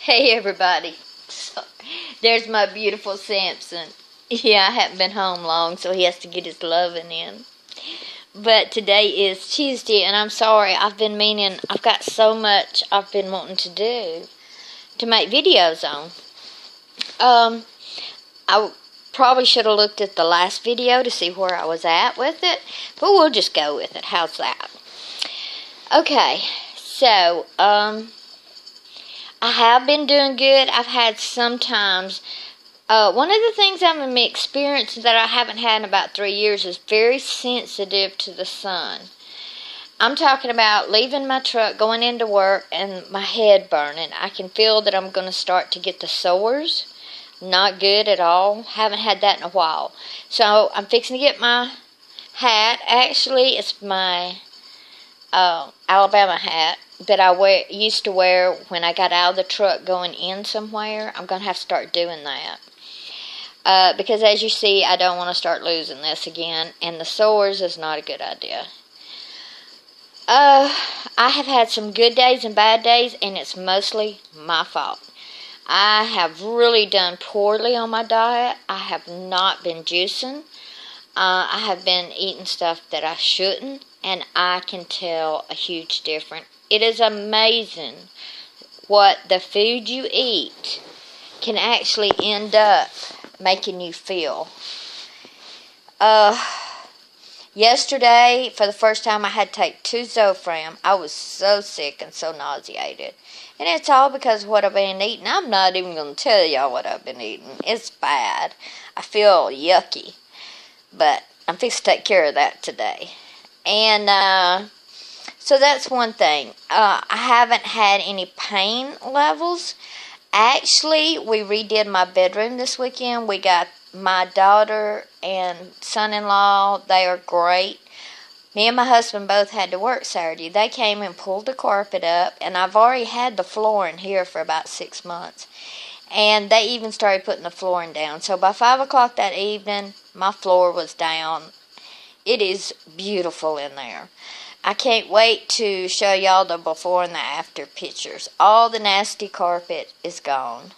Hey everybody. So, there's my beautiful Samson. Yeah, I haven't been home long, so he has to get his loving in. But today is Tuesday, and I'm sorry, I've got so much I've been wanting to do to make videos on. I probably should have looked at the last video to see where I was at with it, but we'll just go with it. How's that? Okay, so, I have been doing good. I've had sometimes, one of the things I'm experiencing that I haven't had in about 3 years is very sensitive to the sun. I'm talking about leaving my truck, going into work, and my head burning. I can feel that I'm going to start to get the sores. Not good at all. Haven't had that in a while. So I'm fixing to get my hat. Actually, it's my Alabama hat that I used to wear when I got out of the truck going in somewhere. I'm going to have to start doing that. Because as you see, I don't want to start losing this again. And the sores is not a good idea. I have had some good days and bad days, and it's mostly my fault. I have really done poorly on my diet. I have not been juicing. I have been eating stuff that I shouldn't, and I can tell a huge difference. It is amazing what the food you eat can actually end up making you feel. Yesterday, for the first time, I had to take 2 Zofran. I was so sick and so nauseated. And it's all because of what I've been eating. I'm not even going to tell y'all what I've been eating. It's bad. I feel yucky. But I'm fixing to take care of that today. And so that's one thing. I haven't had any pain levels. Actually, we redid my bedroom this weekend. We got my daughter and son-in-law. They are great. Me and my husband both had to work Saturday. They came and pulled the carpet up, and I've already had the flooring here for about 6 months. And they even started putting the flooring down. So by 5 o'clock that evening, my floor was down. It is beautiful in there. I can't wait to show y'all the before and the after pictures. All the nasty carpet is gone.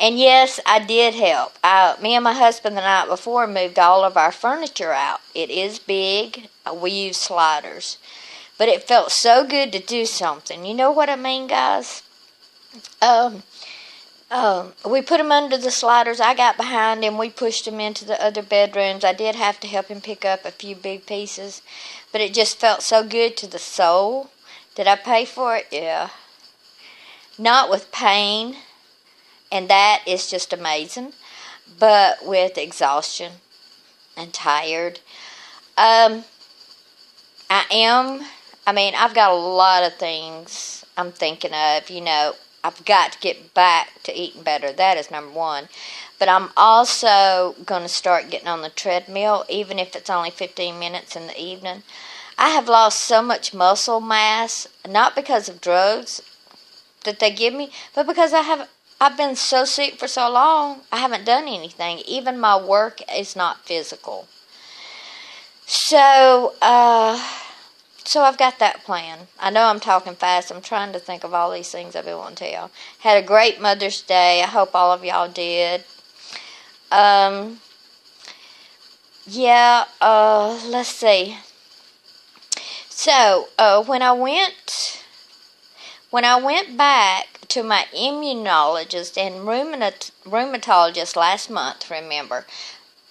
And yes, I did help. Me and my husband the night before moved all of our furniture out. It is big. We use sliders. But it felt so good to do something. You know what I mean, guys? We put him under the sliders. I got behind him. We pushed him into the other bedrooms. I did have to help him pick up a few big pieces. But it just felt so good to the soul. Did I pay for it? Yeah. Not with pain. And that is just amazing. But with exhaustion and tired. I've got a lot of things I'm thinking of. You know, I've got to get back to eating better. That is number one. But I'm also going to start getting on the treadmill, even if it's only 15 minutes in the evening. I have lost so much muscle mass, not because of drugs that they give me, but because I've been so sick for so long, I haven't done anything. Even my work is not physical. So I've got that plan. I know I'm talking fast. I'm trying to think of all these things I've been wanting to tell. Had a great Mother's Day. I hope all of y'all did. Let's see. So, when I went back to my immunologist and rheumatologist last month, remember,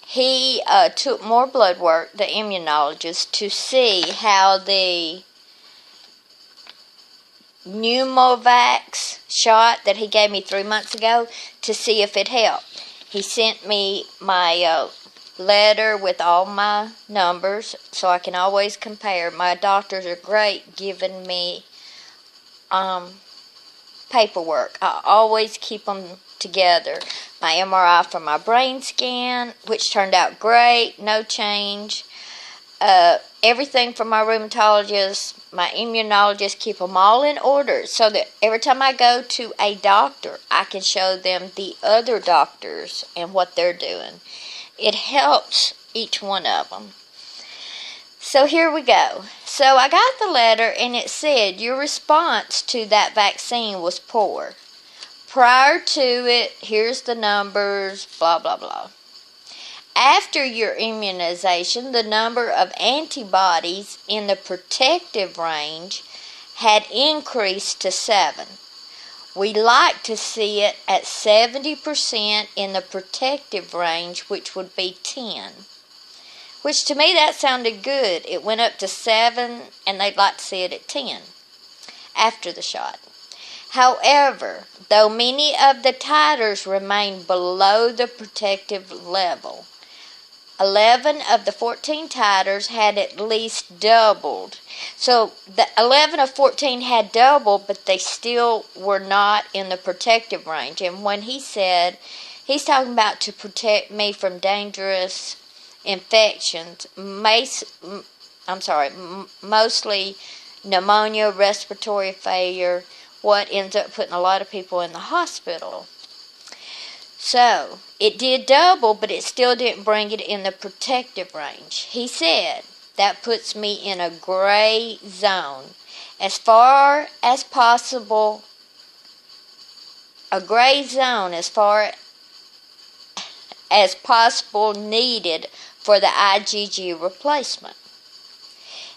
he took more blood work, the immunologist, to see how the pneumovax shot that he gave me 3 months ago, to see if it helped. He sent me my letter with all my numbers so I can always compare. My doctors are great giving me paperwork. I always keep them together. My MRI for my brain scan, which turned out great, no change. Everything from my rheumatologist, my immunologist, keep them all in order so that every time I go to a doctor, I can show them the other doctors and what they're doing. It helps each one of them. So here we go. So I got the letter and it said your response to that vaccine was poor. prior to it, here's the numbers, blah, blah, blah. After your immunization, the number of antibodies in the protective range had increased to 7. We like to see it at 70% in the protective range, which would be 10. Which to me that sounded good. It went up to 7 and they'd like to see it at 10 after the shot. However, though many of the titers remain below the protective level, 11 of the 14 titers had at least doubled. So the 11 of 14 had doubled, but they still were not in the protective range. And when he said, he's talking about to protect me from dangerous infections, mostly pneumonia, respiratory failure, what ends up putting a lot of people in the hospital. So, it did double, but it still didn't bring it in the protective range. He said, that puts me in a gray zone. As far as possible, a gray zone as far as possible needed for the IgG replacement.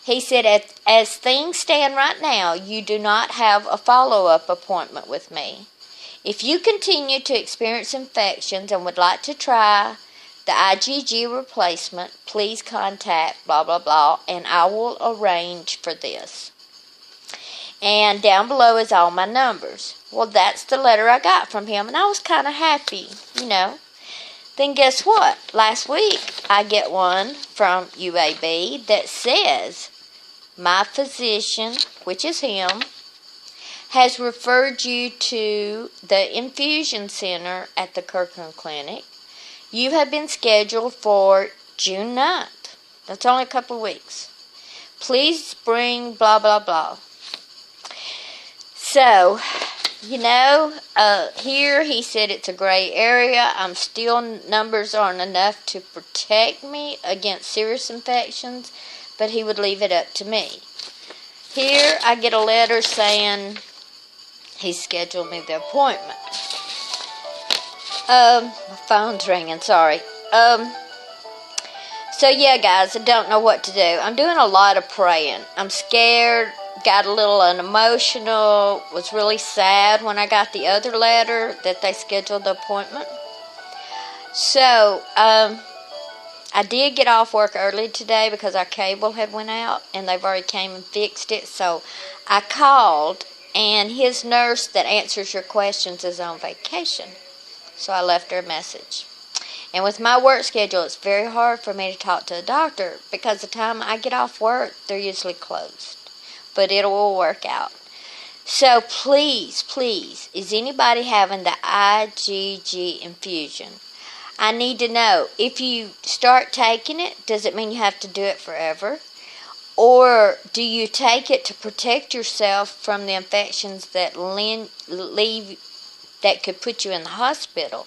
He said, as things stand right now, you do not have a follow-up appointment with me. If you continue to experience infections and would like to try the IgG replacement, please contact blah, blah, blah, and I will arrange for this. And down below is all my numbers. Well, that's the letter I got from him, and I was kind of happy, you know. Then guess what? Last week, I get one from UAB that says, my physician, which is him, has referred you to the infusion center at the Kirkland Clinic. You have been scheduled for June 9th. That's only a couple of weeks. Please bring blah, blah, blah. So, you know, here he said it's a gray area. Numbers aren't enough to protect me against serious infections, but he would leave it up to me. Here I get a letter saying he scheduled me the appointment. My phone's ringing, sorry. So yeah, guys, I don't know what to do. I'm doing a lot of praying. I'm scared, got a little unemotional, was really sad when I got the other letter that they scheduled the appointment. So, I did get off work early today because our cable had went out and they've already came and fixed it. So I called, and his nurse that answers your questions is on vacation. So I left her a message. And with my work schedule, it's very hard for me to talk to a doctor because the time I get off work, they're usually closed. But it will work out. So please, please, is anybody having the IgG infusion? I need to know, if you start taking it, does it mean you have to do it forever? Or do you take it to protect yourself from the infections that that could put you in the hospital?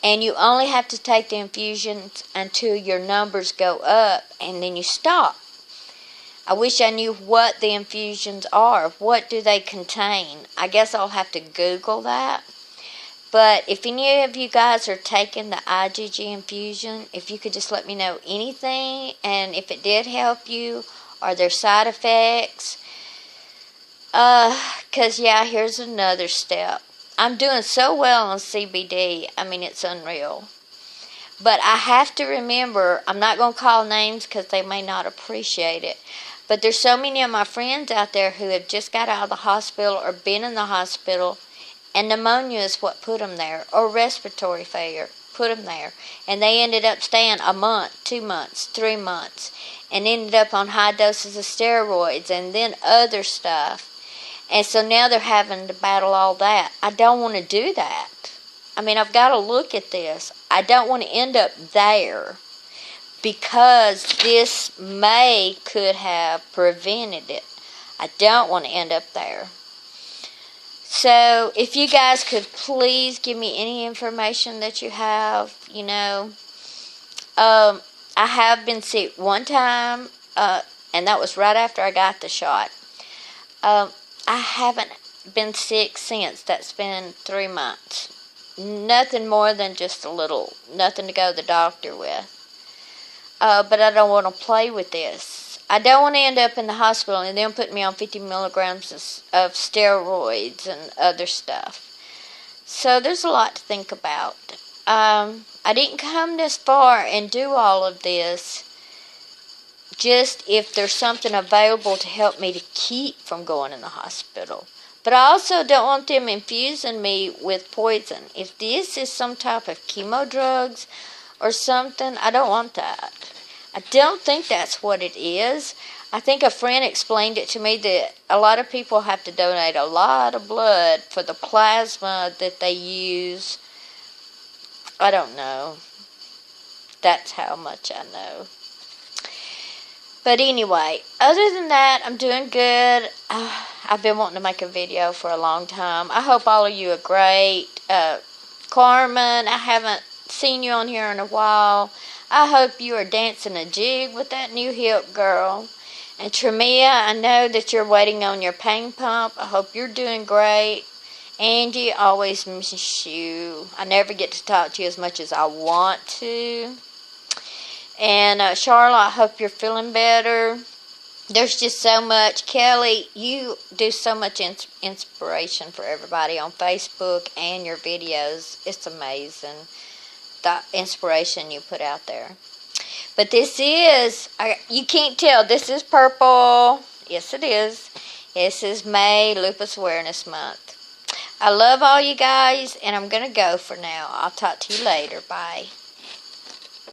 And you only have to take the infusions until your numbers go up, and then you stop. I wish I knew what the infusions are. What do they contain? I guess I'll have to Google that. But if any of you guys are taking the IgG infusion, if you could just let me know anything, and if it did help you, are there side effects? Because, yeah, here's another step. I'm doing so well on CBD, I mean, it's unreal. But I have to remember, I'm not going to call names because they may not appreciate it. But there's so many of my friends out there who have just got out of the hospital or been in the hospital, and pneumonia is what put them there, or respiratory failure put them there. And they ended up staying a month, 2 months, 3 months, and ended up on high doses of steroids and then other stuff. And so now they're having to battle all that. I don't want to do that. I mean, I've got to look at this. I don't want to end up there because this could have prevented it. I don't want to end up there. So, if you guys could please give me any information that you have, you know. I have been sick one time, and that was right after I got the shot. I been sick since. That's been 3 months. Nothing more than just a little, nothing to go to the doctor with. But I don't want to play with this. I don't want to end up in the hospital and then put me on 50 milligrams of steroids and other stuff. So there's a lot to think about. I didn't come this far and do all of this just if there's something available to help me to keep from going in the hospital. But I also don't want them infusing me with poison. If this is some type of chemo drugs or something, I don't want that. I don't think that's what it is. I think a friend explained it to me that a lot of people have to donate a lot of blood for the plasma that they use. I don't know. That's how much I know. But anyway, other than that, I'm doing good. I've been wanting to make a video for a long time. I hope all of you are great. Carmen, I haven't seen you on here in a while. I hope you are dancing a jig with that new hip, girl. And Tremia, I know that you're waiting on your pain pump. I hope you're doing great. Angie, always miss you. I never get to talk to you as much as I want to. And Charlotte, I hope you're feeling better. There's just so much. Kelly, you do so much inspiration for everybody on Facebook and your videos. It's amazing, the inspiration you put out there. But this is, you can't tell, this is purple. Yes, it is. This is May, Lupus Awareness Month. I love all you guys, and I'm going to go for now. I'll talk to you later. Bye.